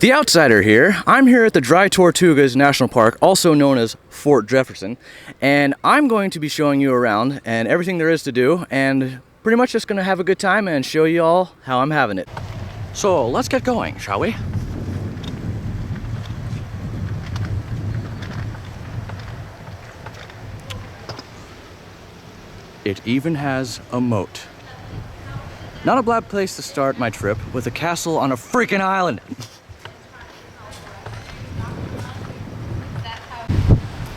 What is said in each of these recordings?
The outsider here. I'm here at the Dry Tortugas National Park, also known as Fort Jefferson, and I'm going to be showing you around and everything there is to do, and pretty much just gonna have a good time and show you all how I'm having it. So let's get going, shall we? It even has a moat. Not a bad place to start my trip, with a castle on a freaking island.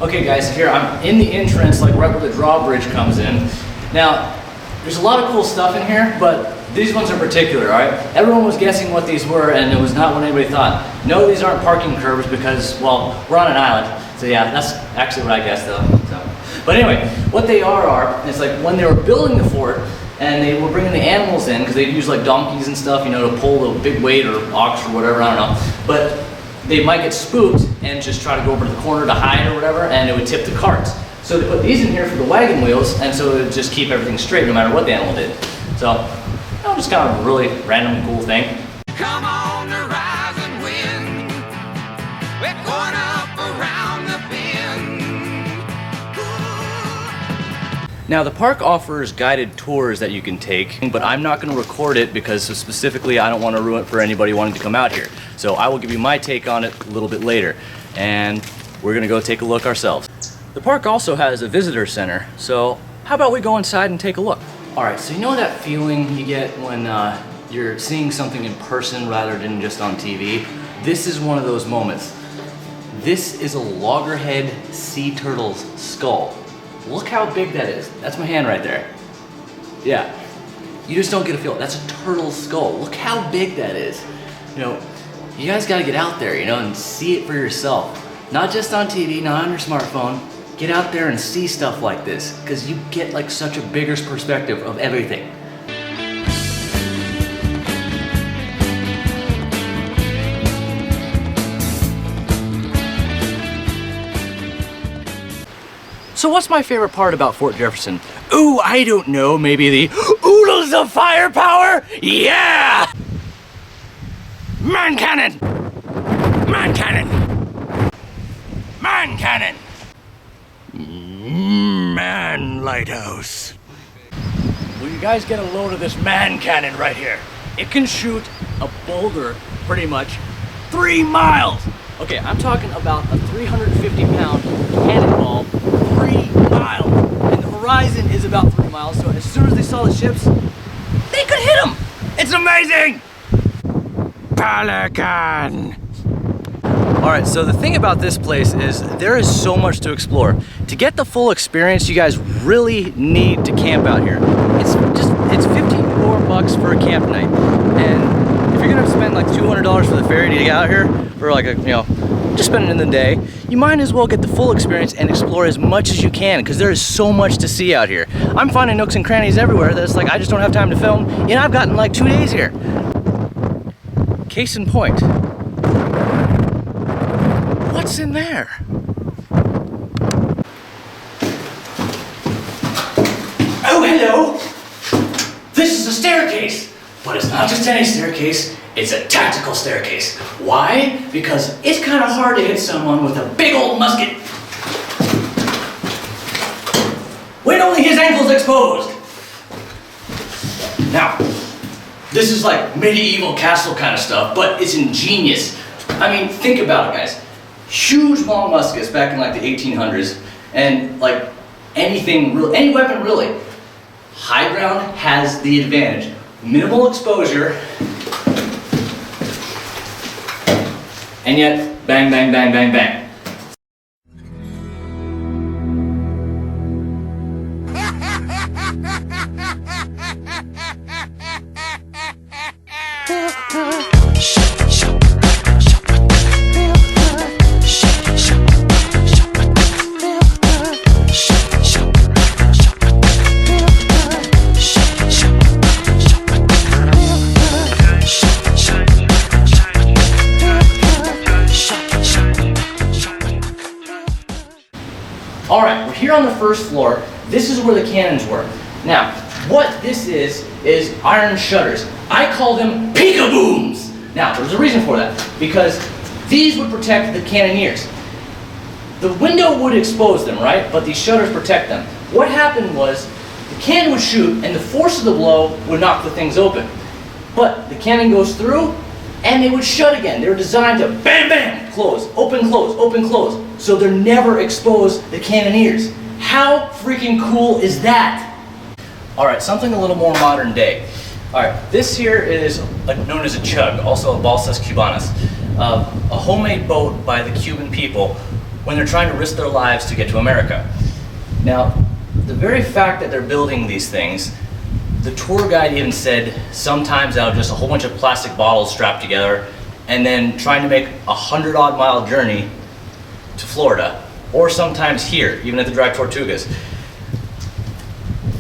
Okay guys, here I'm in the entrance, like right where the drawbridge comes in. Now, there's a lot of cool stuff in here, but these ones in particular, all right? Everyone was guessing what these were, and it was not what anybody thought. No, these aren't parking curbs because, well, we're on an island. So yeah, that's actually what I guessed though. But anyway, what they are, it's like when they were building the fort, and they were bringing the animals in, because they'd use like donkeys and stuff, you know, to pull the big weight or ox or whatever, I don't know. But they might get spooked and just try to go over to the corner to hide or whatever, and it would tip the carts. So they put these in here for the wagon wheels, and so it would just keep everything straight no matter what the animal did. So, you know, just kind of a really random cool thing. Come on the rise and win. We're going up around the bend. Now the park offers guided tours that you can take, but I'm not going to record it because specifically I don't want to ruin it for anybody wanting to come out here. So I will give you my take on it a little bit later, and we're going to go take a look ourselves. The park also has a visitor center, so how about we go inside and take a look? Alright, so you know that feeling you get when you're seeing something in person rather than just on TV? This is one of those moments. This is a loggerhead sea turtle's skull. Look how big that is. That's my hand right there. Yeah, you just don't get a feel. That's a turtle's skull. Look how big that is. You know, you guys gotta get out there, you know, and see it for yourself. Not just on TV, not on your smartphone. Get out there and see stuff like this, because you get like such a bigger perspective of everything. So what's my favorite part about Fort Jefferson? Ooh, I don't know, maybe the oodles of firepower? Yeah! Man cannon! Man cannon! Man cannon! Man lighthouse. Will you guys get a load of this man cannon right here? It can shoot a boulder pretty much 3 miles. Okay, I'm talking about a 350-pound cannonball 3 miles. And the horizon is about 3 miles, so as soon as they saw the ships, they could hit them. It's amazing! Pelican! Alright, so the thing about this place is there is so much to explore. To get the full experience, you guys really need to camp out here. It's $54 for a camp night. And if you're gonna spend like $200 for the ferry to get out here, for like a, you know, just spend it in the day, you might as well get the full experience and explore as much as you can, because there is so much to see out here. I'm finding nooks and crannies everywhere that's like I just don't have time to film, and I've gotten like 2 days here. Case in point. What's in there? Oh, hello! This is a staircase! But it's not just any staircase, it's a tactical staircase. Why? Because it's kind of hard to hit someone with a big old musket when only his ankle's exposed. Now, this is like medieval castle kind of stuff, but it's ingenious. I mean, think about it, guys. Huge long muskets back in like the 1800s, and like anything, any weapon really. High ground has the advantage. Minimal exposure, and yet bang, bang, bang, bang, bang. Alright, we're here on the first floor. This is where the cannons were. Now, what this is iron shutters. I call them peekabooms. Now, there's a reason for that, because these would protect the cannoneers. The window would expose them, right? But these shutters protect them. What happened was, the cannon would shoot, and the force of the blow would knock the things open. But the cannon goes through, and they would shut again. They were designed to bam, bam, close, open, close, so they're never exposed the cannoneers. How freaking cool is that? All right, something a little more modern day. All right, this here is known as a chug, also a balsas cubanas, a homemade boat by the Cuban people when they're trying to risk their lives to get to America. Now, the very fact that they're building these things, the tour guide even said sometimes out of just a whole bunch of plastic bottles strapped together and then trying to make a 100-odd mile journey to Florida, or sometimes here, even at the Dry Tortugas.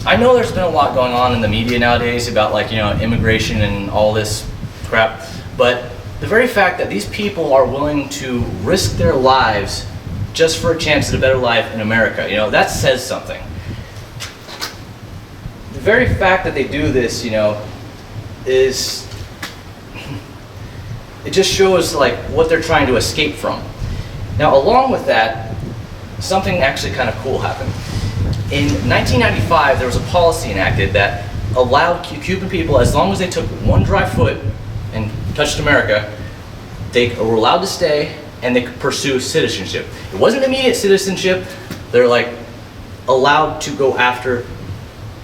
I know there's been a lot going on in the media nowadays about, like, you know, immigration and all this crap, but the very fact that these people are willing to risk their lives just for a chance at a better life in America, you know, that says something. The very fact that they do this, you know, is, it just shows like what they're trying to escape from. Now, along with that, something actually kind of cool happened. In 1995, there was a policy enacted that allowed Cuban people, as long as they took one dry foot and touched America, they were allowed to stay and they could pursue citizenship. It wasn't immediate citizenship. They're like allowed to go after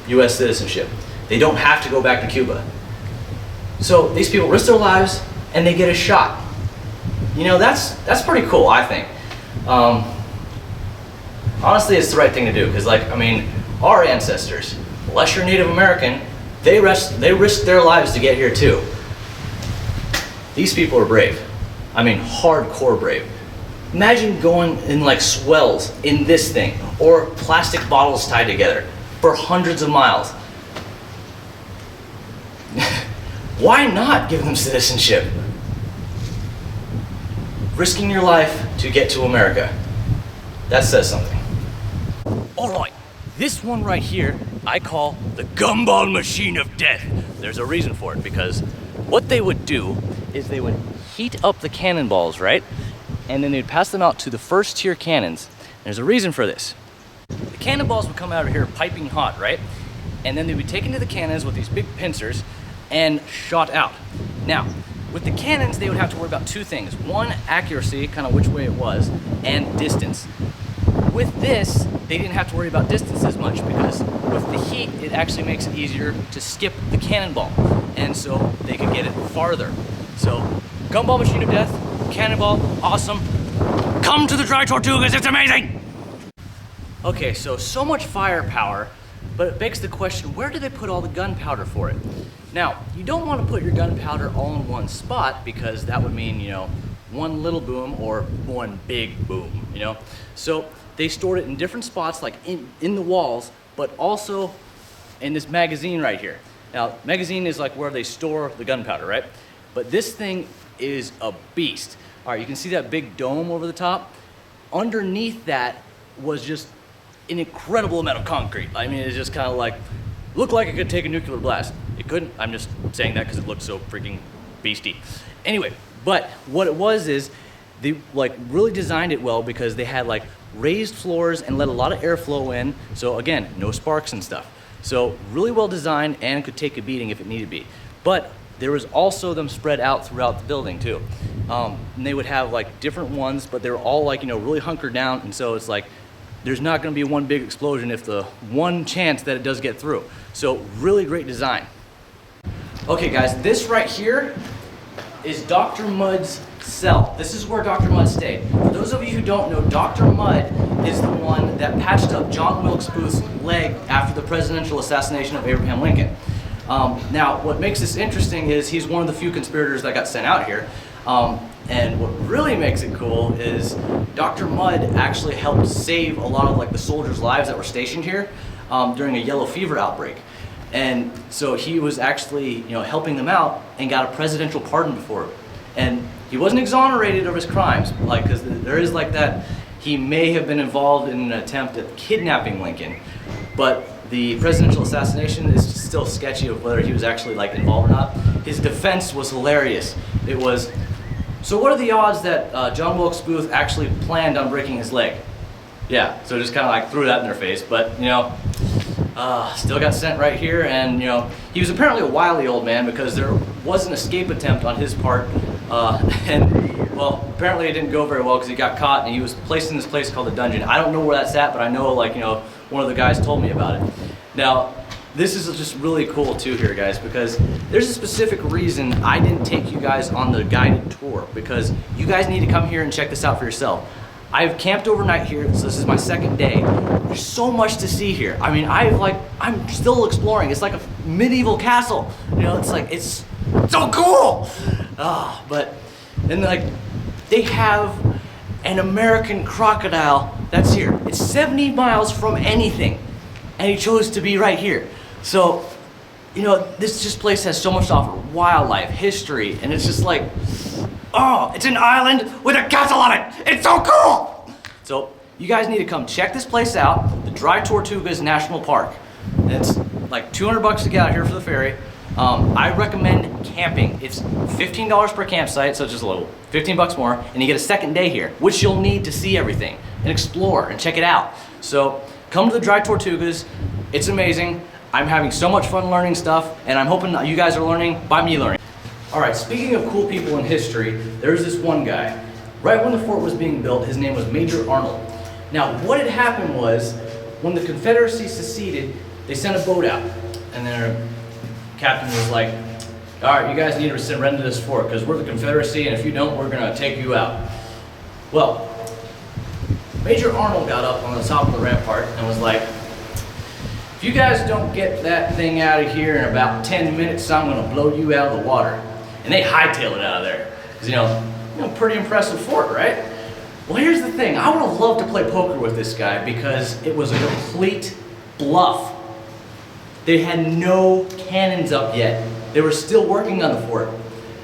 US citizenship. They don't have to go back to Cuba. So these people risk their lives and they get a shot. You know, that's pretty cool, I think. Honestly, it's the right thing to do, because, like, I mean, our ancestors, unless you're Native American, they risked their lives to get here too. These people are brave. I mean, hardcore brave. Imagine going in like swells in this thing, or plastic bottles tied together for hundreds of miles. Why not give them citizenship? Risking your life to get to America. That says something. Alright, this one right here I call the gumball machine of death. There's a reason for it, because what they would do is they would heat up the cannonballs, right? And then they'd pass them out to the first tier cannons. There's a reason for this. The cannonballs would come out of here piping hot, right? And then they'd be taken to the cannons with these big pincers and shot out. Now, with the cannons, they would have to worry about two things. One, accuracy, kind of which way it was, and distance. With this, they didn't have to worry about distance as much, because with the heat, it actually makes it easier to skip the cannonball. And so they could get it farther. So, gumball machine of death, cannonball, awesome. Come to the Dry Tortugas, it's amazing! Okay, so much firepower, but it begs the question, where do they put all the gunpowder for it? Now, you don't want to put your gunpowder all in one spot, because that would mean, you know, one little boom or one big boom, you know? So they stored it in different spots, like in the walls, but also in this magazine right here. Now, magazine is like where they store the gunpowder, right? But this thing is a beast. All right, you can see that big dome over the top. Underneath that was just an incredible amount of concrete. I mean, it's just kind of like, looked like it could take a nuclear blast. It couldn't. I'm just saying that because it looked so freaking beastie. Anyway, but what it was is they like really designed it well, because they had like raised floors and let a lot of airflow in. So again, no sparks and stuff. So really well designed, and could take a beating if it needed to be. But there was also them spread out throughout the building too. And they would have like different ones, but they were all like, you know, really hunkered down. And so it's like, there's not going to be one big explosion if the one chance that it does get through. So really great design. Okay guys, this right here is Dr. Mudd's cell. This is where Dr. Mudd stayed. For those of you who don't know, Dr. Mudd is the one that patched up John Wilkes Booth's leg after the presidential assassination of Abraham Lincoln. Now, what makes this interesting is he's one of the few conspirators that got sent out here. And what really makes it cool is Dr. Mudd actually helped save a lot of like the soldiers' lives that were stationed here during a yellow fever outbreak. And so he was actually, you know, helping them out and got a presidential pardon before it. And he wasn't exonerated of his crimes, like, because there is like that, he may have been involved in an attempt at kidnapping Lincoln, but the presidential assassination is still sketchy of whether he was actually like involved or not. His defense was hilarious. It was, so what are the odds that John Wilkes Booth actually planned on breaking his leg? Yeah, so just kind of like threw that in their face, but you know, still got sent right here. And you know, he was apparently a wily old man because there was an escape attempt on his part, and well, apparently it didn't go very well because he got caught and he was placed in this place called the dungeon. I don't know where that's at, but I know, like, you know, one of the guys told me about it. Now, this is just really cool too here, guys, because there's a specific reason I didn't take you guys on the guided tour, because you guys need to come here and check this out for yourself. I've camped overnight here, so this is my second day. There's so much to see here. I mean, I'm still exploring. It's like a medieval castle. You know, it's like, it's so cool. But then, like, they have an American crocodile that's here. It's 70 miles from anything, and he chose to be right here. So, you know, this place has so much to offer: wildlife, history, and it's just like, oh, it's an island with a castle on it. It's so cool. So you guys need to come check this place out, the Dry Tortugas National Park. And it's like $200 to get out here for the ferry. I recommend camping. It's $15 per campsite, so it's just a little, 15 bucks more, and you get a second day here, which you'll need to see everything and explore and check it out. So come to the Dry Tortugas. It's amazing. I'm having so much fun learning stuff, and I'm hoping that you guys are learning by me learning. All right, speaking of cool people in history, there's this one guy. Right when the fort was being built, his name was Major Arnold. Now, what had happened was, when the Confederacy seceded, they sent a boat out, and their captain was like, all right, you guys need to surrender this fort, because we're the Confederacy, and if you don't, we're gonna take you out. Well, Major Arnold got up on the top of the rampart and was like, if you guys don't get that thing out of here in about 10 minutes, I'm gonna blow you out of the water. And they hightailed it out of there. Because, you know, pretty impressive fort, right? Well, here's the thing. I would have loved to play poker with this guy because it was a complete bluff. They had no cannons up yet. They were still working on the fort.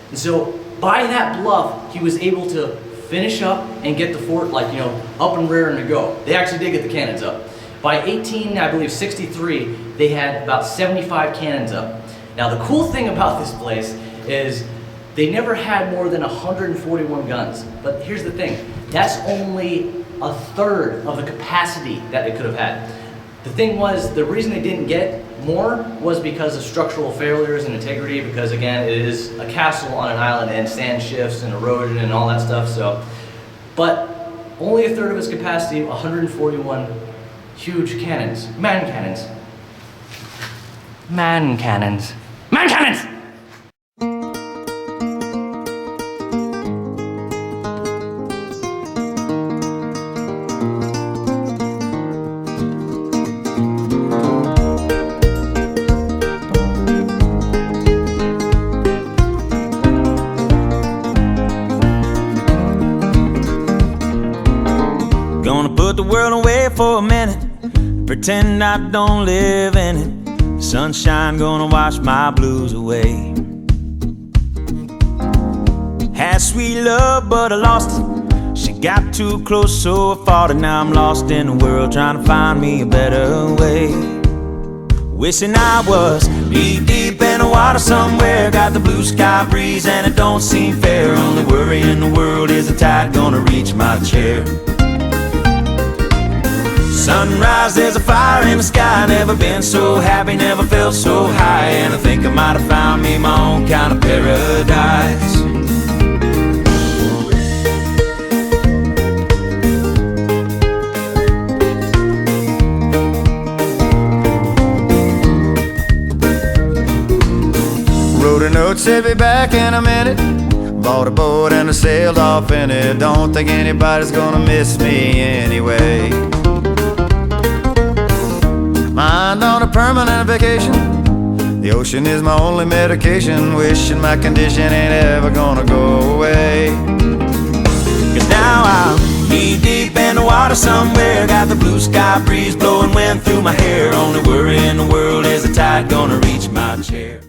And so, by that bluff, he was able to finish up and get the fort, like, you know, up and rearing to go. They actually did get the cannons up. By 1863, they had about 75 cannons up. Now, the cool thing about this place is they never had more than 141 guns. But here's the thing, that's only a third of the capacity that it could have had. The thing was, the reason they didn't get more was because of structural failures and integrity, because again, it is a castle on an island and sand shifts and erosion and all that stuff. So, but only a third of its capacity, 141 huge cannons. Man cannons. Man cannons. Man cannons! Gonna put the world away for a minute, pretend I don't live in it. Sunshine gonna wash my blues away. Had sweet love, but I lost it. She got too close, so I fought it. Now I'm lost in the world, trying to find me a better way. Wishing I was knee deep in the water somewhere. Got the blue sky breeze and it don't seem fair. Only worry in the world is the tide gonna reach my chair. Sunrise, there's a fire in the sky. Never been so happy, never felt so high. And I think I might have found me my own kind of paradise. Wrote a note, said be back in a minute. Bought a boat and I sailed off in it. Don't think anybody's gonna miss me anyway. Mind on a permanent vacation. The ocean is my only medication. Wishing my condition ain't ever gonna go away. Cause now I'm knee deep in the water somewhere. Got the blue sky breeze blowing wind through my hair. Only worry in the world is the tide gonna reach my chair.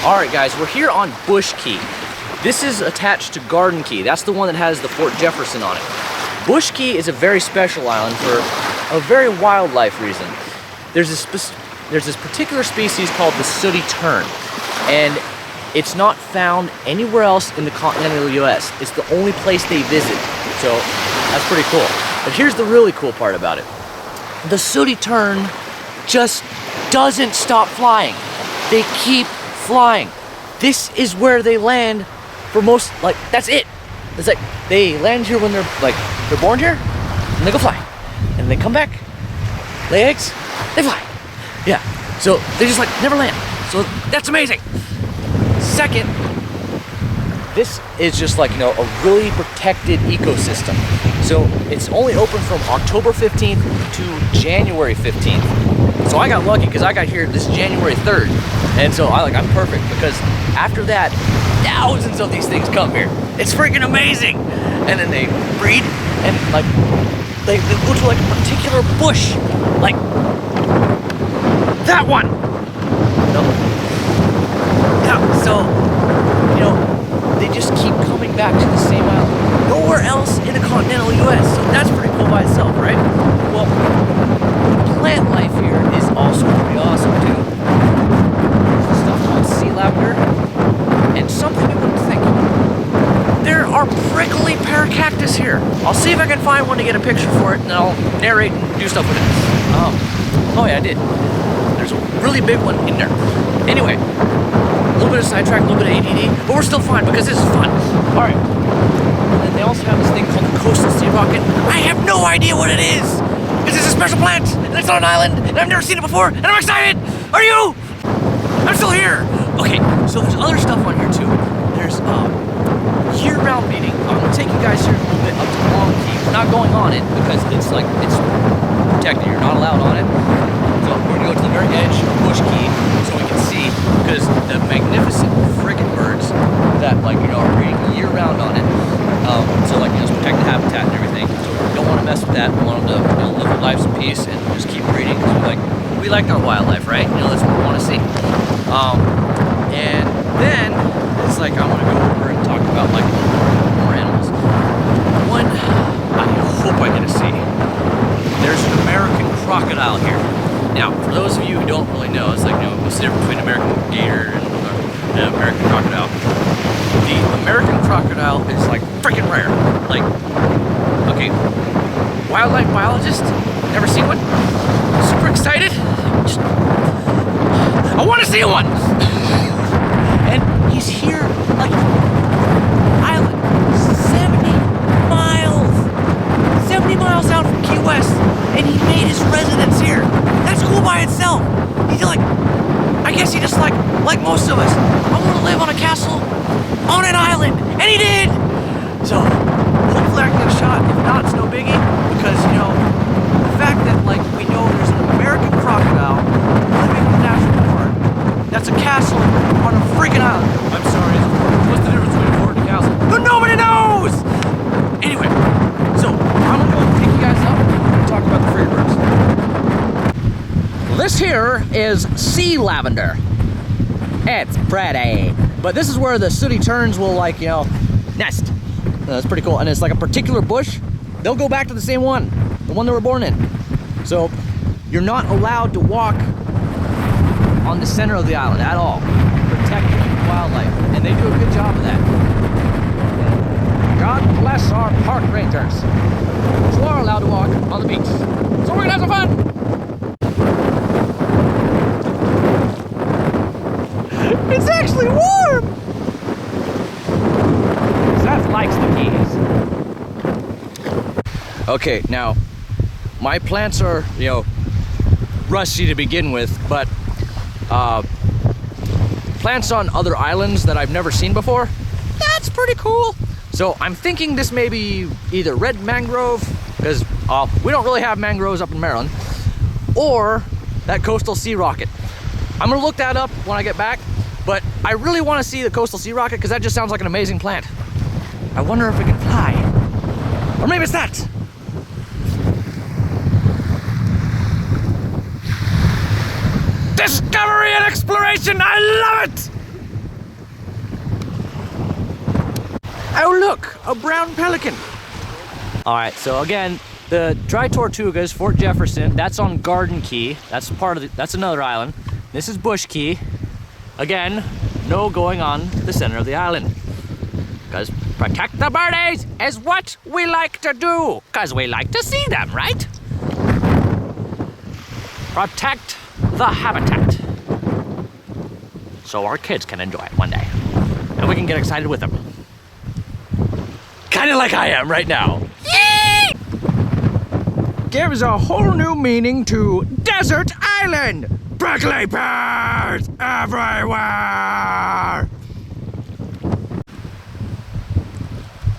Alright guys, we're here on Bush Key. This is attached to Garden Key. That's the one that has the Fort Jefferson on it. Bush Key is a very special island for a very wildlife reason. There's this particular species called the sooty tern, and It's not found anywhere else in the continental US. It's the only place they visit. So that's pretty cool. But here's the really cool part about it. The sooty tern just doesn't stop flying. They keep flying. This is where they land for most, like, that's it. It's like they land here when they're born here, and they go fly. And they come back, lay eggs, they fly. Yeah, so they just like never land. So that's amazing. Second, this is just like, you know, a really protected ecosystem. So it's only open from October 15th to January 15th. So I got lucky because I got here this January 3rd. And so I'm perfect because after that, thousands of these things come here. It's freaking amazing. And then they breed and like, they go to like a particular bush. Like that one. No. Yeah, so, you know, they just keep coming back to the same island. Nowhere else in the continental US, so that's pretty cool by itself, right? Well, plant life here is also pretty awesome too. There's stuff called sea lavender, and something you wouldn't think. There are prickly paracactus here. I'll see if I can find one to get a picture for it, and then I'll narrate and do stuff with it. Oh yeah, I did. There's a really big one in there. Anyway, a little bit of sidetrack, a little bit of ADD, but we're still fine because this is fun. All right. And then they also have this thing called the coastal sea rocket. I have no idea what it is. This is a special plant, and it's on an island, and I've never seen it before, and I'm excited. Are you? I'm still here. Okay, so there's other stuff on here too. There's year-round meeting. I'm gonna take you guys here a little bit up to the Long Key. We're not going on it because it's protected. You're not allowed on it. So we're gonna go to the very edge of Bush Key so we can see, because the magnificent friggin' birds that are breeding year-round on it. So it's protected habitat and everything. So we don't want to mess with that. We want them to live their lives in peace and just keep breeding because we like our wildlife, right? That's what we want to see. And then it's I want to go over and talk about more animals. One I hope I get to see. There's an American crocodile here. Now, for those of you who don't really know, it's what's the difference between American gator and an American crocodile? The American crocodile is freaking rare. Okay, wildlife biologist, never seen one. Super excited. I want to see one. And he's here, island, 70 miles out from Key West, and he made his residence here. That's cool by itself. He's I guess he just like most of us. I want to live on a castle on an island, and he did. So hopefully I can get a shot. If not, it's no biggie, because the fact that we know there's an American crocodile living in the national park. That's a castle on a freaking island. I'm sorry. What's the difference between a fort and a castle? But nobody knows. Anyway, so I'm gonna go take you guys up and talk about the friggin' birds. This here is sea lavender. It's pretty. But this is where the sooty terns will nest. That's pretty cool. And it's a particular bush. They'll go back to the same one, the one they were born in. So you're not allowed to walk on the center of the island at all. Protecting wildlife. And they do a good job of that. God bless our park rangers. So we're allowed to walk on the beach. So we're gonna have some fun. It's actually warm! Seth likes the keys. Okay, now, my plants are, rusty to begin with, but plants on other islands that I've never seen before, that's pretty cool. So I'm thinking this may be either red mangrove, because we don't really have mangroves up in Maryland, or that coastal sea rocket. I'm gonna look that up when I get back. But I really want to see the coastal sea rocket because that just sounds like an amazing plant. I wonder if it can fly. Or maybe it's that. Discovery and exploration, I love it! Oh look, a brown pelican. All right, so again, the Dry Tortugas, Fort Jefferson, that's on Garden Key. That's another island. This is Bush Key. Again, no going on the center of the island. Because protect the birdies is what we like to do. Because we like to see them, right? Protect the habitat. So our kids can enjoy it one day. And we can get excited with them. Kind of like I am right now. Yee! Gives a whole new meaning to desert island. Prickly pears everywhere.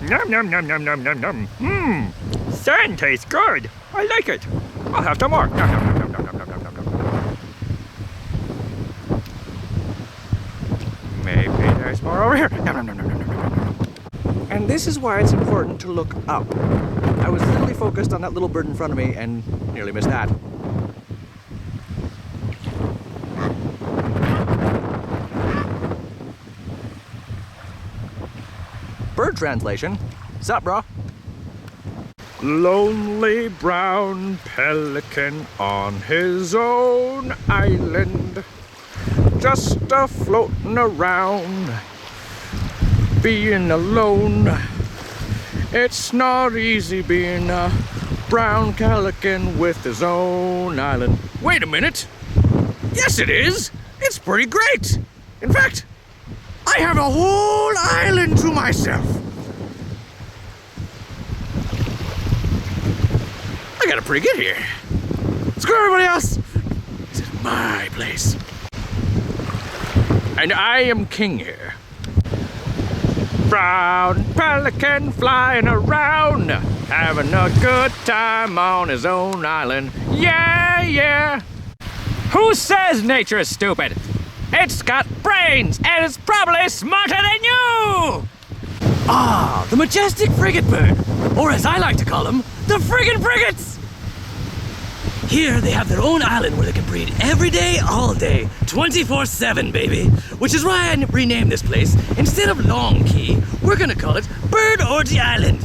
Nom nom nom nom nom nom nom. Sand tastes good. I like it. I'll have some more. Nom nom nom nom nom nom nom nom nom. Maybe there's more over here. Nom nom nom nom nom nom nom. And this is why it's important to look up. I was literally focused on that little bird in front of me and nearly missed that. Bird translation. Sup, bro? Lonely brown pelican on his own island, just a-floating around, being alone. It's not easy being a brown pelican with his own island. Wait a minute. Yes, it is. It's pretty great. In fact, I have a whole island to myself. I got it pretty good here. Screw everybody else. This is my place. And I am king here. Brown pelican flying around, having a good time on his own island. Yeah, yeah. Who says nature is stupid? It's got brains, and it's probably smarter than you! Ah, the majestic frigate bird, or as I like to call them, the friggin' frigates! Here they have their own island where they can breed every day, all day, 24/7, baby. Which is why I renamed this place. Instead of Long Key, we're gonna call it Bird Orgy Island.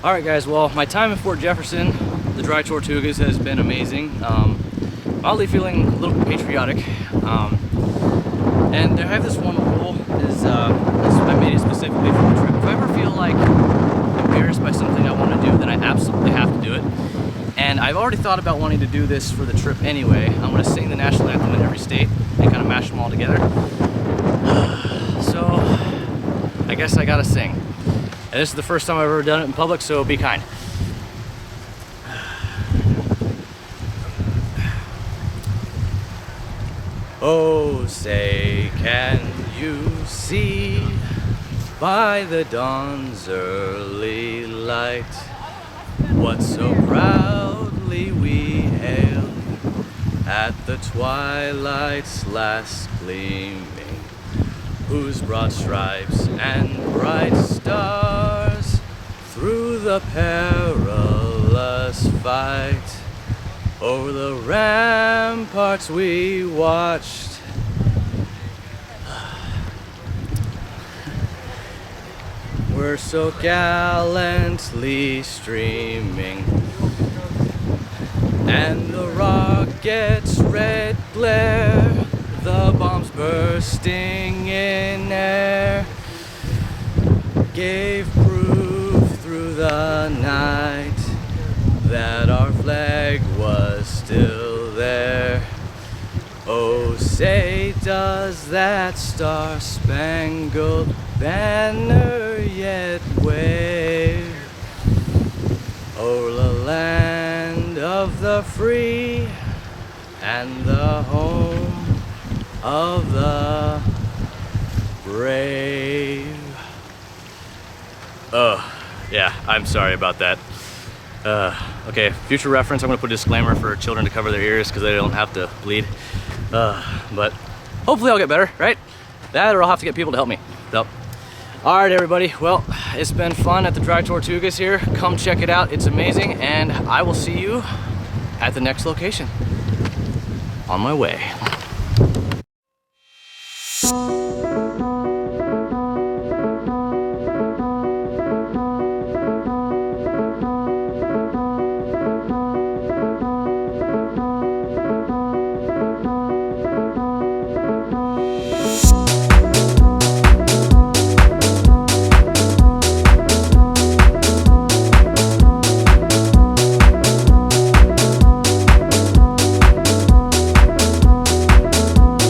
All right, guys, well, my time in Fort Jefferson, the Dry Tortugas, has been amazing. Oddly feeling a little patriotic. And I have this one rule, I made it specifically for the trip. If I ever feel like embarrassed by something I want to do, then I absolutely have to do it. And I've already thought about wanting to do this for the trip anyway. I'm going to sing the national anthem in every state and kind of mash them all together. So, I guess I gotta sing. And this is the first time I've ever done it in public, so be kind. Oh, say, can you see by the dawn's early light what so proudly we hailed at the twilight's last gleaming, whose broad stripes and bright stars through the perilous fight over the ramparts we watched. We're so gallantly streaming, and the rocket's red glare, the bombs bursting in air, gave proof through the night that our flag was still there. Oh, say, does that star-spangled banner yet wave o'er the land of the free and the home of the brave? Oh, yeah, I'm sorry about that. Okay, future reference, I'm gonna put a disclaimer for children to cover their ears because they don't have to bleed. But hopefully I'll get better, right? That, or I'll have to get people to help me. So, all right, everybody. Well, it's been fun at the Dry Tortugas here. Come check it out. It's amazing, and I will see you at the next location. On my way.